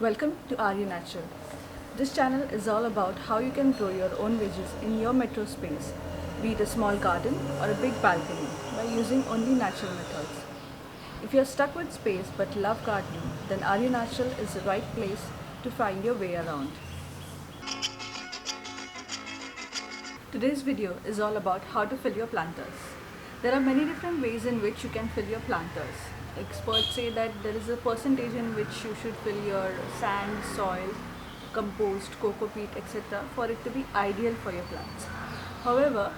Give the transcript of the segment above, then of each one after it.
Welcome to Arya Natural. This channel is all about how you can grow your own veggies in your metro space, be it a small garden or a big balcony, by using only natural methods. If you're stuck with space but love gardening, then Arya Natural is the right place to find your way around. Today's video is all about how to fill your planters. There are many different ways in which you can fill your planters. Experts say that there is a percentage in which you should fill your sand, soil, compost, coco peat, etc. for it to be ideal for your plants. However,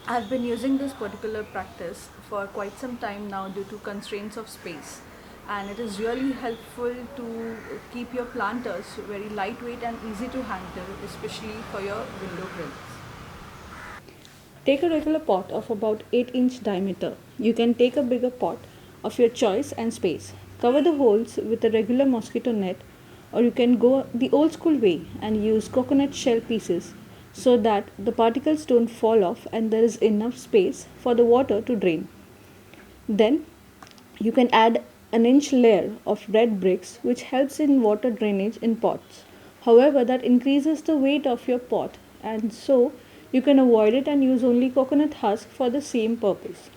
I've been using this particular practice for quite some time now due to constraints of space, and it is really helpful to keep your planters very lightweight and easy to handle, especially for your window grills. Take a regular pot of about 8-inch diameter. You can take a bigger pot of your choice and space. Cover the holes with a regular mosquito net, or you can go the old school way and use coconut shell pieces so that the particles don't fall off and there is enough space for the water to drain. Then you can add an inch layer of red bricks, which helps in water drainage in pots. However, that increases the weight of your pot, and so you can avoid it and use only coconut husk for the same purpose.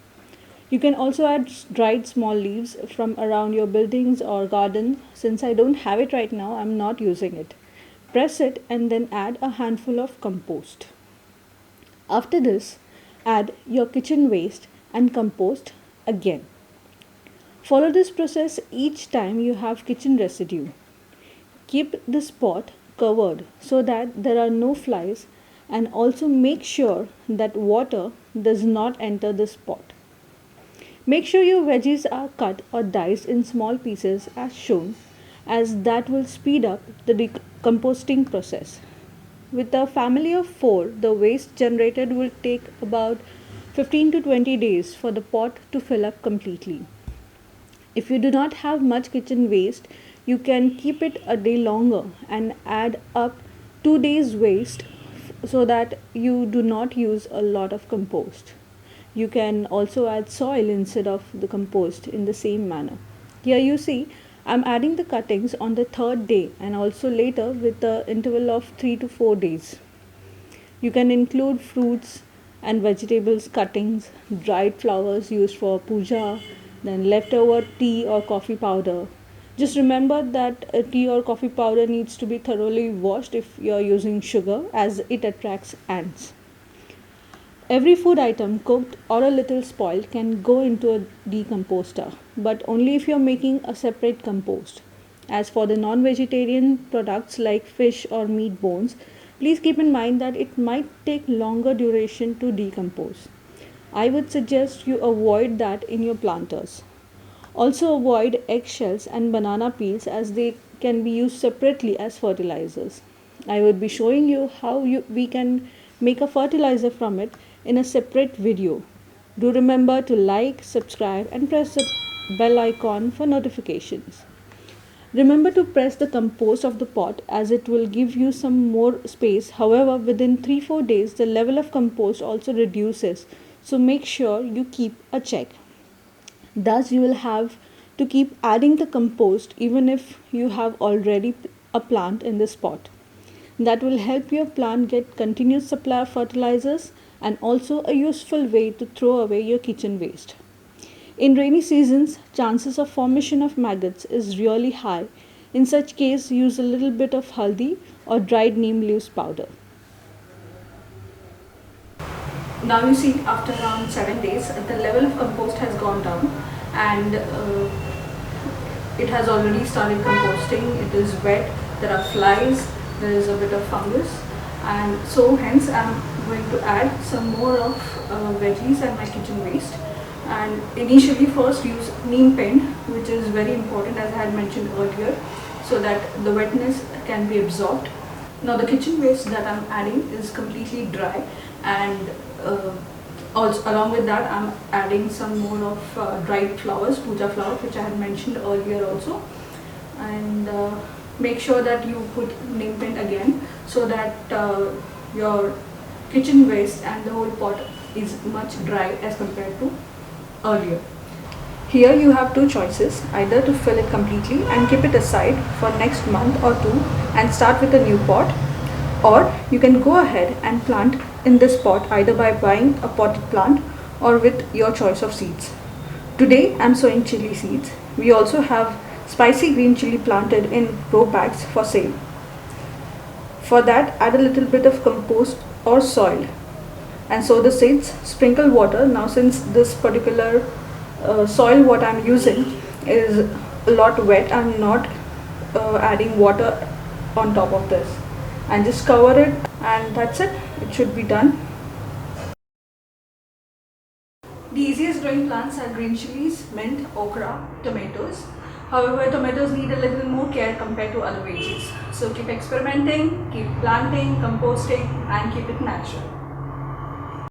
You can also add dried small leaves from around your buildings or garden. Since I don't have it right now, I'm not using it. Press it and then add a handful of compost. After this, add your kitchen waste and compost again. Follow this process each time you have kitchen residue. Keep this pot covered so that there are no flies, and also make sure that water does not enter this pot. Make sure your veggies are cut or diced in small pieces as shown, as that will speed up the decomposting process. With a family of 4, the waste generated will take about 15 to 20 days for the pot to fill up completely. If you do not have much kitchen waste, you can keep it a day longer and add up 2 days waste so that you do not use a lot of compost. You can also add soil instead of the compost in the same manner. Here you see I'm adding the cuttings on the 3rd day and also later with the interval of 3 to 4 days. You can include fruits and vegetables cuttings, dried flowers used for puja, then leftover tea or coffee powder. Just remember that tea or coffee powder needs to be thoroughly washed if you are using sugar, as it attracts ants. Every food item cooked or a little spoiled can go into a decomposter, but only if you are making a separate compost. As for the non-vegetarian products like fish or meat bones, please keep in mind that it might take longer duration to decompose. I would suggest you avoid that in your planters. Also avoid eggshells and banana peels, as they can be used separately as fertilizers. I would be showing you how we can make a fertilizer from it in a separate video. Do remember to like, subscribe and press the bell icon for notifications. Remember to press the compost of the pot, as it will give you some more space. However, within 3-4 days the level of compost also reduces, so make sure you keep a check. Thus you will have to keep adding the compost even if you have already a plant in this pot. That will help your plant get continuous supply of fertilizers, and also a useful way to throw away your kitchen waste. In rainy seasons, chances of formation of maggots is really high. In such case, use a little bit of haldi or dried neem leaves powder. Now you see, after around 7 days, the level of compost has gone down, and it has already started composting. It is wet, there are flies, there is a bit of fungus, and so hence I am going to add some more of veggies and my kitchen waste. And initially first use neem paint, which is very important, as I had mentioned earlier, so that the wetness can be absorbed. Now the kitchen waste that I am adding is completely dry, and also along with that I am adding some more of dried flowers, puja flowers, which I had mentioned earlier also. And make sure that you put neem paint again, so that your kitchen waste and the whole pot is much dry as compared to earlier. Here you have two choices, either to fill it completely and keep it aside for next month or two and start with a new pot, or you can go ahead and plant in this pot either by buying a potted plant or with your choice of seeds. Today I'm sowing chili seeds. We also have spicy green chili planted in grow bags for sale. For that, add a little bit of compost or soil and sow the seeds. Sprinkle water. Now since this particular soil what I'm using is a lot wet, I'm not adding water on top of this, and just cover it, and that's it. It should be done. The easiest growing plants are green chilies, mint, okra, tomatoes. However, tomatoes need a little more care compared to other veggies. So keep experimenting, keep planting, composting, and keep it natural.